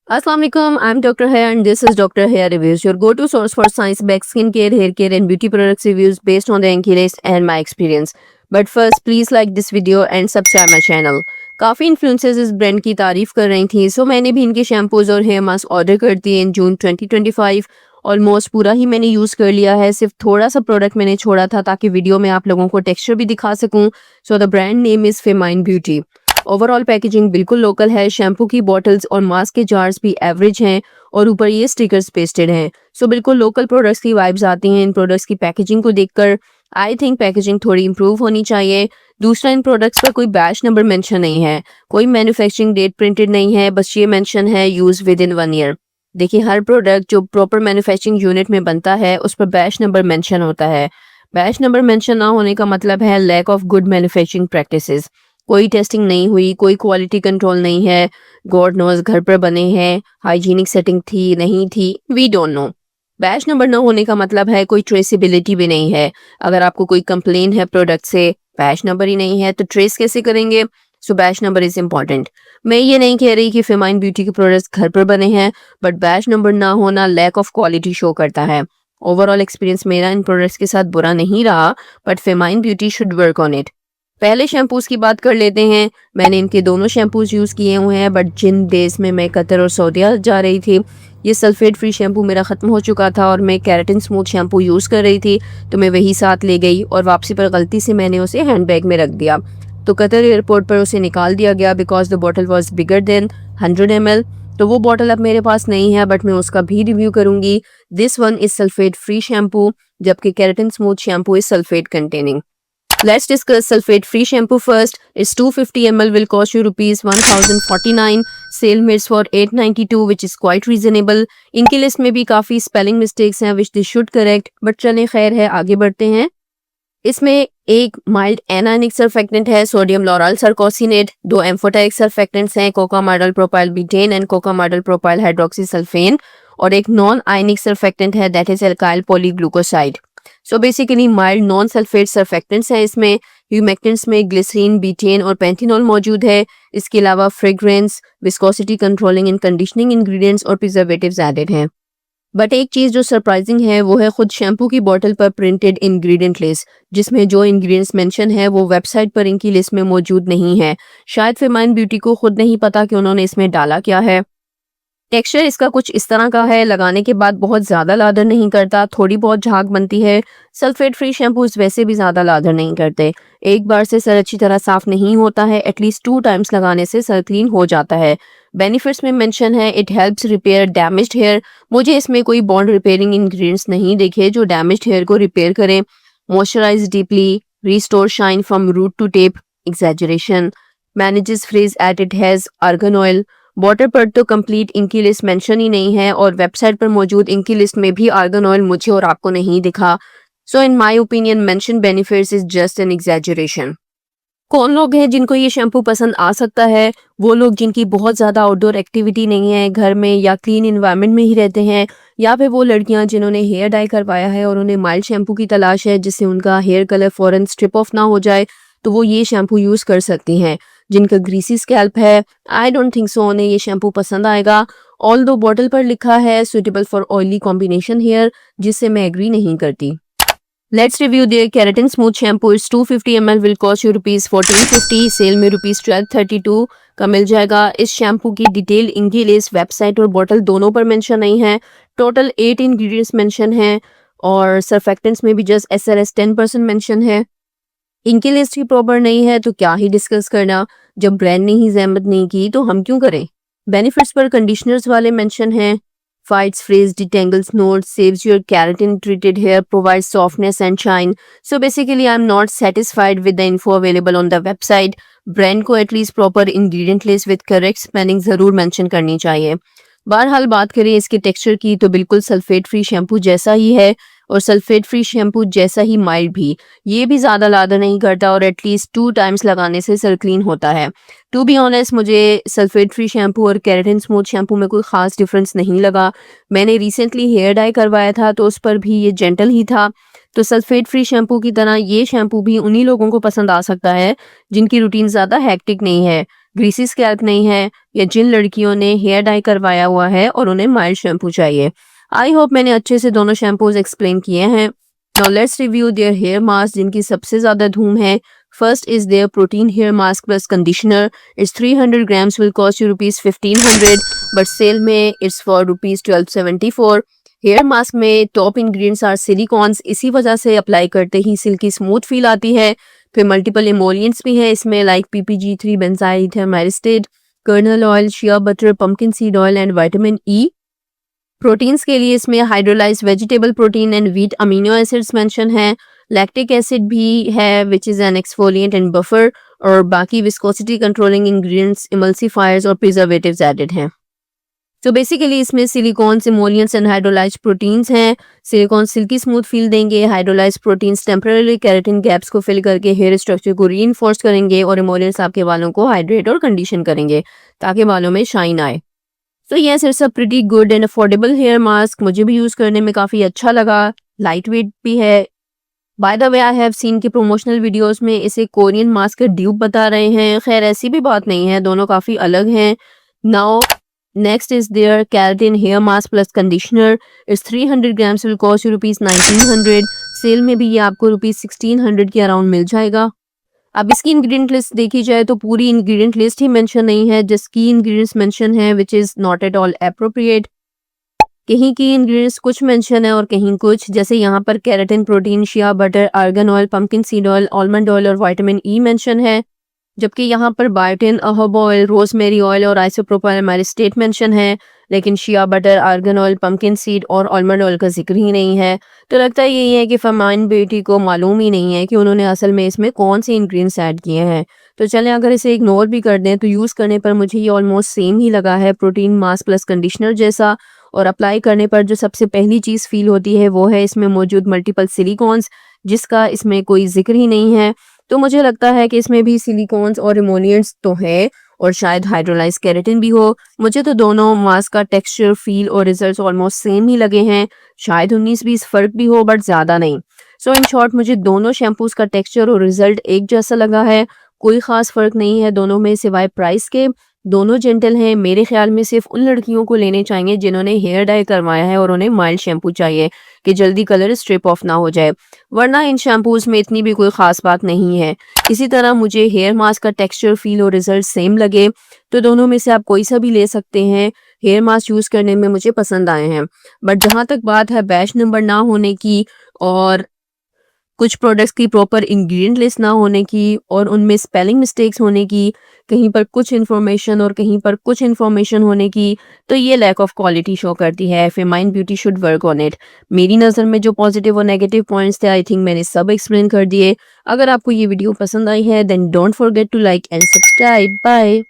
Assalamu alaikum. I'm Dr. Hair and this is Dr. Hair Reviews, your go-to source for science-backed skincare, hair care and beauty products reviews based on the Anki and my experience. But first, please like this video and subscribe my channel. काफ़ी influencers इस brand की तारीफ कर रही थी, सो मैंने भी इनके शैम्पूज और हेयर मास्क ऑर्डर कर दिए इन जून 2025। ऑलमोस्ट पूरा ही मैंने यूज़ कर लिया है, सिर्फ थोड़ा सा प्रोडक्ट मैंने छोड़ा था ताकि वीडियो में आप लोगों को टेक्सचर भी दिखा सकूं। So the brand name is famine beauty. Overall packaging बिल्कुल लोकल है, शैम्पू की बॉटल्स और मास्क के जार्स भी एवरेज हैं और ऊपर ये स्टिकर्स पेस्टेड हैं। सो बिल्कुल लोकल प्रोडक्ट्स की वाइब्स आती हैं इन प्रोडक्ट्स की पैकेजिंग को देखकर। आई थिंक पैकेजिंग थोड़ी इंप्रूव होनी चाहिए। दूसरा, इन प्रोडक्ट्स पर कोई बैच नंबर मेंशन नहीं है, कोई मैन्युफैक्चरिंग डेट प्रिंटेड नहीं है, बस ये मेंशन है यूज विद इन 1 ईयर। देखिए, हर प्रोडक्ट जो प्रॉपर मैन्युफैक्चरिंग यूनिट में बनता है उस पर बैच नंबर मेंशन होता है। बैच नंबर मेंशन ना होने का मतलब है lack of good manufacturing practices. कोई टेस्टिंग नहीं हुई, कोई क्वालिटी कंट्रोल नहीं है। गॉड नोज घर पर बने हैं, हाइजीनिक सेटिंग थी नहीं थी, we don't know. Batch number न होने का मतलब है कोई ट्रेसेबिलिटी भी नहीं है। अगर आपको कोई कंप्लेन है प्रोडक्ट से, बैच नंबर ही नहीं है तो ट्रेस कैसे करेंगे? सो बैच नंबर इज इम्पॉर्टेंट। मैं ये नहीं कह रही कि फेमाइन ब्यूटी के प्रोडक्ट्स घर पर बने हैं, बट बैच नंबर ना होना लैक ऑफ क्वालिटी शो करता है। ओवरऑल एक्सपीरियंस मेरा इन प्रोडक्ट्स के साथ बुरा नहीं रहा, but famine beauty should work on it. पहले शैम्पूज की बात कर लेते हैं। मैंने इनके दोनों शैम्पूज यूज़ किए हुए हैं, बट जिन डेज में मैं कतर और सऊदीया जा रही थी, ये सल्फेट फ्री शैम्पू मेरा ख़त्म हो चुका था और मैं केराटिन स्मूथ शैम्पू यूज़ कर रही थी, तो मैं वही साथ ले गई और वापसी पर गलती से मैंने उसे हैंडबैग में रख दिया, तो कतर एयरपोर्ट पर उसे निकाल दिया गया because the bottle was bigger than 100 ml। तो वो बॉटल अब मेरे पास नहीं है, बट मैं उसका भी रिव्यू करूंगी। This one is sulphate free shampoo, जबकि keratin smooth shampoo is sulphate containing. Let's discuss sulfate free shampoo first. Its 250 ml will cost you rupees 1049. Sale mates for 892, which is quite reasonable. इनकी list में भी काफ़ी spelling mistakes हैं which they should correct, but चलें खैर है, आगे बढ़ते हैं। इसमें एक माइल्ड एनायनिक सर्फेक्टेंट है sodium lauroyl sarcosinate, 2 amphoteric surfactants हैं cocamidopropyl betaine and cocamidopropyl hydroxysultaine, और एक नॉन आयनिक सर्फेक्टेंट है that is alkyl polyglucoside. So basically mild non sulphate surfactants हैं इसमें। ह्यूमेक्टेंट्स में ग्लिसरीन, बीटेन और पेंथिनॉल मौजूद है। इसके अलावा fragrance, viscosity controlling and conditioning ingredients और प्रिजर्वेटिव्स एडेड हैं। बट एक चीज़ जो सरप्राइजिंग है वो है खुद शैम्पू की बोतल पर प्रिंटेड इंग्रेडिएंट लिस्ट, जिसमें जो इंग्रेडिएंट्स मेंशन है वो वेबसाइट पर इनकी लिस्ट में मौजूद नहीं है। शायद फेमाइन ब्यूटी को खुद नहीं पता कि उन्होंने इसमें डाला क्या है। टेक्सचर इसका कुछ इस तरह का है, लगाने के बाद बहुत ज़्यादा लादर नहीं करता, थोड़ी बहुत झाग बनती है। सल्फेट फ्री शैम्पूज वैसे भी ज़्यादा लादर नहीं करते। एक बार से सर अच्छी तरह साफ नहीं होता है, एटलीस्ट 2 टाइम्स लगाने से सर क्लीन हो जाता है। बेनिफिट्स में मेंशन है it helps repair damaged hair. मुझे इसमें कोई बॉन्ड रिपेयरिंग इंग्रेडिएंट्स नहीं दिखे जो डैमेज्ड हेयर को रिपेयर करें। Moisturise deeply, restore shine from root to tip, exaggeration, manages frizz at it has argan oil. Bottle पर तो कंप्लीट इनकी लिस्ट मेंशन ही नहीं है और वेबसाइट पर मौजूद इनकी लिस्ट में भी आर्गन ऑयल मुझे और आपको नहीं दिखा। So in my opinion mention benefits is just an exaggeration. कौन लोग हैं जिनको ये शैम्पू पसंद आ सकता है? वो लोग जिनकी बहुत ज़्यादा आउटडोर एक्टिविटी नहीं है, घर में या क्लीन इन्वायरमेंट में ही रहते हैं, या फिर वो लड़कियां जिन्होंने हेयर डाई करवाया है और उन्हें माइल्ड शैम्पू की तलाश है जिससे उनका हेयर कलर फ़ौरन स्ट्रिप ऑफ ना हो जाए, तो वो ये शैम्पू यूज़ कर सकती हैं। जिनका ग्रीसी स्कैल्प है, आई डोंट थिंक सो उन्हें ये शैम्पू पसंद आएगा। ऑल्दो बॉटल पर लिखा है suitable for oily combination hair, जिससे मैं एग्री नहीं करती। Let's review their keratin smooth shampoo. It's 250 ml will cost you rupees 1450, sale में रुपीज़ 1232 का मिल जाएगा। इस शैम्पू की डिटेल इंग्रेडिएंट्स वेबसाइट और बॉटल दोनों पर मेंशन नहीं है। टोटल 8 इंग्रेडिएंट्स मेंशन हैं और सर्फेक्टेंट्स में भी जस्ट SRS 10% मेंशन है। इनकी लिस्ट ही प्रॉपर नहीं है तो क्या ही डिस्कस करना। जब ब्रांड ने ही जहमत नहीं की तो हम क्यों करें। बेनिफिट्स पर कंडीशनर्स वाले मेंशन हैं। Fights frizz, detangles knots, saves your keratin treated hair, provides softness and shine. So basically I am not satisfied with the info available on the website. Brand को at least proper ingredient list with correct spelling ज़रूर mention करनी चाहिए। बहरहाल बात करें इसके texture की तो बिल्कुल सल्फेट फ्री शैम्पू जैसा ही है और सल्फेट फ्री शैम्पू जैसा ही माइल्ड भी। ये भी ज़्यादा लादर नहीं करता और एटलीस्ट 2 टाइम्स लगाने से सर क्लीन होता है। टू बी ऑनेस्ट, मुझे सल्फेट फ्री शैम्पू और केराटिन स्मूथ शैम्पू में कोई ख़ास डिफरेंस नहीं लगा। मैंने रिसेंटली हेयर डाई करवाया था तो उस पर भी ये जेंटल ही था। तो सल्फेट फ्री शैम्पू की तरह ये शैम्पू भी उन्हीं लोगों को पसंद आ सकता है जिनकी रूटीन ज़्यादा हैक्टिक नहीं है। ग्रीसी स्कैल्प नहीं है, या जिन लड़कियों ने हेयर डाई करवाया हुआ है और उन्हें माइल्ड शैम्पू चाहिए। आई होप मैंने अच्छे से दोनों शैम्पूज एक्सप्लेन किए हैं। Now let's review their hair mask जिनकी सबसे ज़्यादा धूम है। First is their protein hair mask plus conditioner. It's 300 grams will cost you rupees 1500, but sale में it's for rupees 1274। Hair mask में टॉप इंग्रेडिएंट्स आर सिलिकॉन्स, इसी वजह से अप्लाई करते ही सिल्की स्मूथ फील आती है। फिर मल्टीपल इमोलियंट्स भी हैं इसमें, like PPG3, benzyl ether myristate, kernel oil, shea butter, pumpkin seed oil and vitamin E. Proteins के लिए इसमें hydrolysed vegetable protein and wheat amino acids mention है। लैक्टिक एसिड भी है which is an exfoliant and buffer, और बाकी viscosity controlling ingredients, emulsifiers और preservatives added हैं। तो बेसिकली इसमें silicone, emollients and hydrolysed proteins हैं। सिलिकॉन सिल्की स्मूथ फील देंगे, hydrolysed proteins temporary keratin gaps को फिल करके हेयर स्ट्रक्चर को रीइंफोर्स करेंगे, और इमोलियंट्स आपके बालों को हाइड्रेट और कंडीशन करेंगे ताकि बालों में शाइन आए। तो yes, it's a pretty good and affordable hair mask. मुझे भी यूज़ करने में काफ़ी अच्छा लगा, लाइट वेट भी है। By the way I have seen कि प्रोमोशनल वीडियोस में इसे कोरियन मास्क का ड्यूप बता रहे हैं। खैर ऐसी भी बात नहीं है, दोनों काफ़ी अलग हैं। Now next is their keratin hair mask plus conditioner. It's 300 grams will cost you rupees 1900। Sale में भी ये आपको rupees 1600 के अराउंड मिल जाएगा। अब इसकी इंग्रेडिएंट लिस्ट देखी जाए तो पूरी इंग्रेडिएंट लिस्ट ही मेंशन नहीं है, जिसकी इंग्रेडिएंट्स मेंशन है which is not at all appropriate. कहीं की इंग्रेडिएंट्स कुछ मेंशन है और कहीं कुछ, जैसे यहाँ पर keratin, protein, shea butter, argan oil, pumpkin seed oil, almond oil और विटामिन ई मेंशन है, जबकि यहाँ पर बायोटिन, अहोबा ऑयल, रोजमेरी ऑयल और आइसोप्रोपाइल माइरिस्टेट मेंशन है, लेकिन shea butter, argan oil, pumpkin seed और आलमंड ऑयल का जिक्र ही नहीं है। तो लगता यही है कि फरमान बेटी को मालूम ही नहीं है कि उन्होंने असल में इसमें कौन से इंग्रेडिएंट्स ऐड किए हैं। तो चलें अगर इसे इग्नोर भी कर दें तो यूज़ करने पर मुझे ये ऑलमोस्ट सेम ही लगा है, प्रोटीन मास्क प्लस कंडीशनर जैसा। और अप्लाई करने पर जो सबसे पहली चीज़ फील होती है वो है इसमें मौजूद मल्टीपल सिलिकॉन्स, जिसका इसमें कोई जिक्र ही नहीं है। तो मुझे लगता है कि इसमें भी सिलिकॉन्स और इमोलियंट्स तो है, और शायद हाइड्रोलाइज केराटिन भी हो। मुझे तो दोनों मास्क का टेक्सचर, फील और रिजल्ट्स ऑलमोस्ट सेम ही लगे हैं। शायद 19-20 फर्क भी हो, बट ज़्यादा नहीं। सो इन शॉर्ट मुझे दोनों शैम्पूज़ का टेक्सचर और रिजल्ट एक जैसा लगा है। कोई ख़ास फ़र्क नहीं है दोनों में सिवाय प्राइस के। दोनों जेंटल हैं। मेरे ख्याल में सिर्फ उन लड़कियों को लेने चाहिए जिन्होंने हेयर डाई करवाया है और उन्हें माइल्ड शैम्पू चाहिए कि जल्दी कलर स्ट्रिप ऑफ ना हो जाए, वरना इन शैम्पूज़ में इतनी भी कोई ख़ास बात नहीं है। इसी तरह मुझे हेयर मास्क का टेक्सचर, फील और रिजल्ट सेम लगे, तो दोनों में से आप कोई सा भी ले सकते हैं। हेयर मास्क यूज़ करने में मुझे पसंद आए हैं। बट जहाँ तक बात है बैच नंबर ना होने की और कुछ प्रोडक्ट्स की प्रॉपर इंग्रेडिएंट लिस्ट ना होने की और उनमें स्पेलिंग मिस्टेक्स होने की, कहीं पर कुछ इन्फॉर्मेशन और कहीं पर कुछ इन्फॉर्मेशन होने की, तो ये लैक ऑफ क्वालिटी शो करती है। Famine beauty should work on it. मेरी नज़र में जो पॉजिटिव और नेगेटिव पॉइंट्स थे आई थिंक मैंने सब एक्सप्लेन कर दिए। अगर आपको ये वीडियो पसंद आई है then don't forget to like and subscribe. Bye.